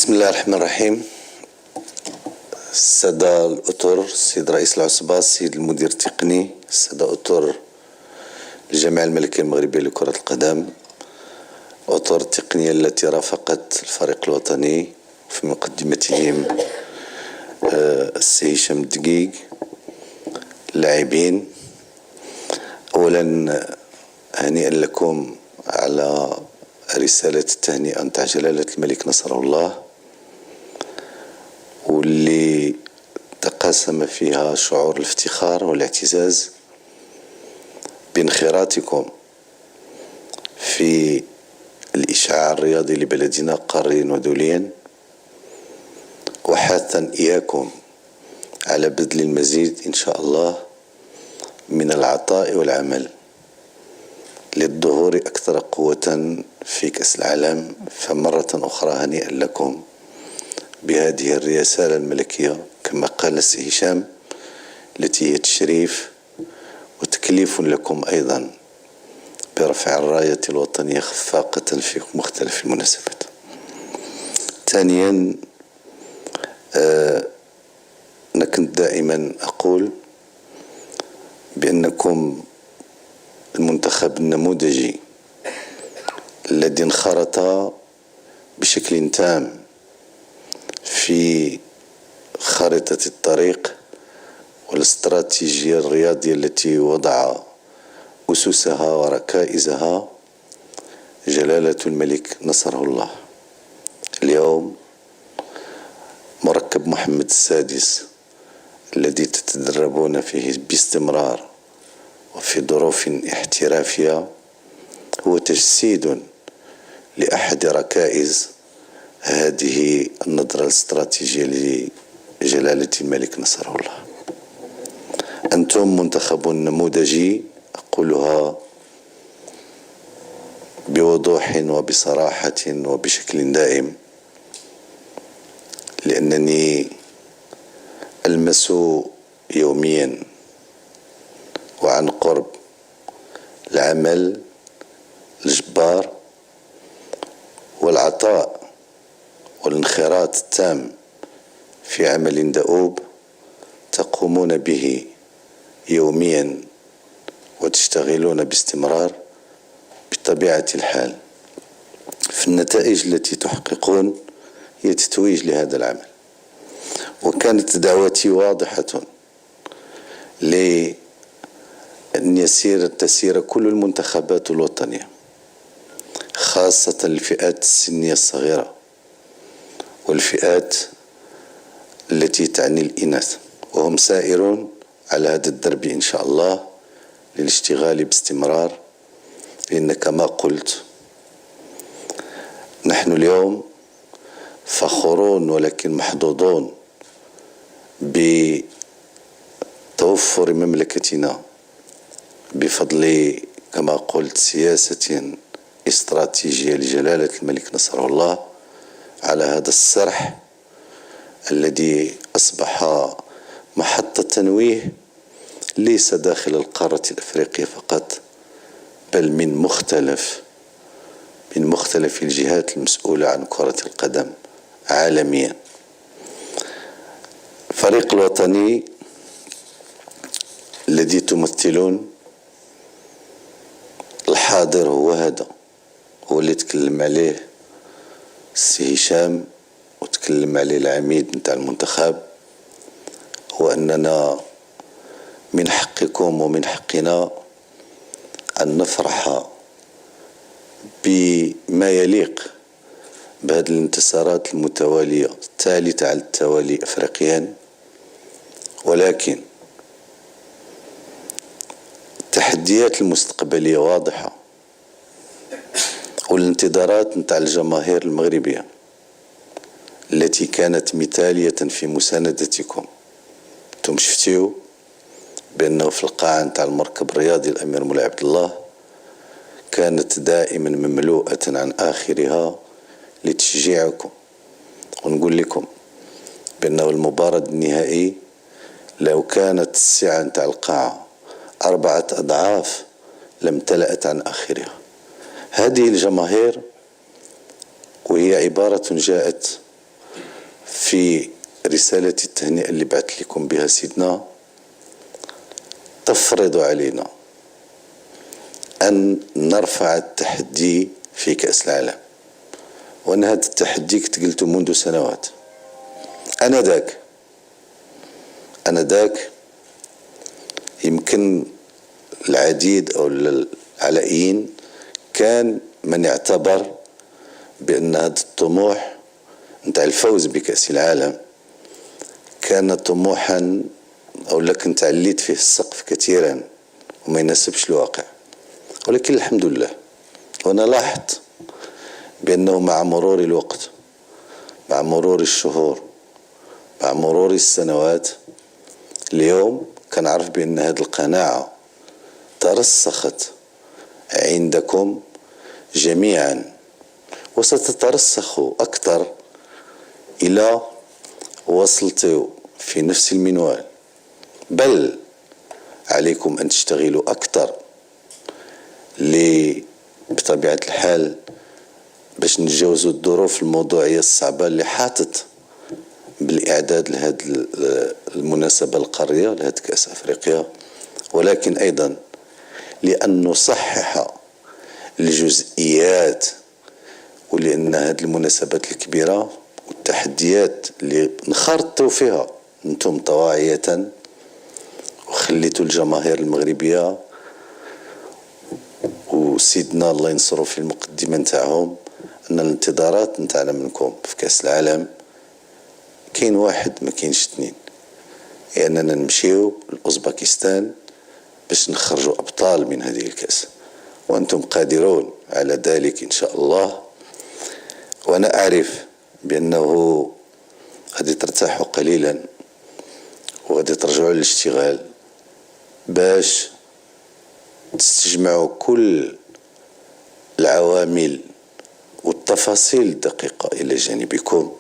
بسم الله الرحمن الرحيم. السادة الأطر، السيد رئيس العصبة، السيد المدير التقني، السادة أطر الجامعة الملكية المغربية لكرة القدم، أطر التقنية التي رافقت الفريق الوطني في مقدمتهم السي هشام الدقيق، اللاعبين. أولا هنيئا لكم على رسالة التهنئة نتاع جلالة الملك نصره الله، واللي تقاسم فيها شعور الافتخار والاعتزاز بانخراطكم في الإشعاع الرياضي لبلدنا قاريا ودوليا، وحثا إياكم على بذل المزيد إن شاء الله من العطاء والعمل للظهور أكثر قوة في كأس العالم. فمرة أخرى هنيئا لكم بهذه الرسالة الملكية، كما قال السي هشام، التي هي تشريف وتكليف لكم أيضا برفع الراية الوطنية خفاقة في مختلف المناسبات. ثانيا، أنا كنت دائما أقول بأنكم المنتخب النموذجي الذي انخرط بشكل تام في خارطة الطريق والاستراتيجية الرياضية التي وضع أسسها وركائزها جلالة الملك نصره الله. اليوم مركب محمد السادس الذي تتدربون فيه باستمرار وفي ظروف احترافية هو تجسيد لأحد ركائز هذه النظرة الاستراتيجية لجلالة الملك نصره الله. أنتم منتخب نموذجي، أقولها بوضوح وبصراحة وبشكل دائم، لأنني ألمس يوميا وعن قرب العمل الجبار والعطاء والانخراط التام في عمل دؤوب تقومون به يوميا وتشتغلون باستمرار بطبيعة الحال. في النتائج التي تحققون هي تتويج لهذا العمل، وكانت دعوتي واضحة لأن تسير كل المنتخبات الوطنية، خاصة الفئات السنية الصغيرة والفئات التي تعني الإناث، وهم سائرون على هذا الدرب إن شاء الله للاشتغال باستمرار. لأن كما قلت نحن اليوم فخورون ولكن محظوظون بتوفر مملكتنا بفضل كما قلت سياسة استراتيجية لجلالة الملك نصره الله على هذا السرح الذي أصبح محطة تنويه ليس داخل القارة الأفريقية فقط، بل من مختلف الجهات المسؤولة عن كرة القدم عالميا. فريق الوطني الذي تمثلون الحاضر هو هذا، هو اللي تكلم عليه السي هشام وتكلم عليه العميد نتاع المنتخب، هو أننا من حقكم ومن حقنا أن نفرح بما يليق بهذه الانتصارات المتوالية الثالثة على التوالي أفريقيا، ولكن التحديات المستقبلية واضحة، والانتظارات نتاع الجماهير المغربية التي كانت مثالية في مساندتكم. انتم شفتوا بأنه في القاعة نتاع المركب الرياضي الأمير مولاي عبد الله كانت دائما مملوءة عن آخرها لتشجيعكم. ونقول لكم بأنه المباراة النهائي لو كانت السعة نتاع القاعة 4 أضعاف لامتلأت عن آخرها. هذه الجماهير وهي عبارة جاءت في رسالة التهنئة اللي بعث لكم بها سيدنا تفرض علينا أن نرفع التحدي في كأس العالم. وأنا هذا التحدي كنت قلته منذ سنوات. أنا ذاك يمكن العديد أو العلائيين كان من يعتبر بأن هذا الطموح نتاع الفوز بكأس العالم كان طموحا أو كنت عليت فيه السقف كثيرا وما يناسبش الواقع. ولكن الحمد لله، وأنا لاحظت بأنه مع مرور الوقت، مع مرور الشهور، مع مرور السنوات، اليوم كنعرف بأن هذه القناعة ترسخت عندكم جميعا، وستترسخ أكثر إلى وصلتوا في نفس المنوال. بل عليكم أن تشتغلوا أكثر بطبيعة الحال باش نتجاوزوا الظروف الموضوعية الصعبة اللي حاطت بالإعداد لهذه المناسبة القارية لهذه كأس أفريقيا، ولكن أيضا لأن نصحح الجزئيات، ولأن هذه المناسبات الكبيرة والتحديات اللي انخرطوا فيها انتم طواعية وخليتوا الجماهير المغربية وسيدنا الله ينصروا في المقدمة نتاعهم أن الانتظارات نتاعنا منكم في كأس العالم كاين واحد ما كاينش اثنين، هي أننا نمشيو لأوزباكستان باش نخرجوا أبطال من هذه الكأس، وأنتم قادرون على ذلك إن شاء الله. وأنا أعرف بأنه غادي ترتاحوا قليلا وغادي ترجعوا للاشتغال باش تستجمعوا كل العوامل والتفاصيل الدقيقة إلى جانبكم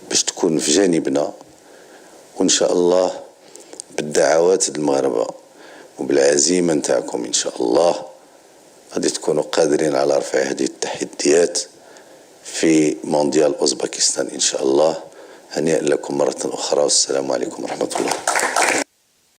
باش تكون في جانبنا، وإن شاء الله بالدعوات المغاربة وبالعزيمة نتاعكم إن شاء الله غادي تكونوا قادرين على رفع هذه التحديات في مونديال أوزباكستان إن شاء الله. هنيئا لكم مرة أخرى، والسلام عليكم ورحمة الله.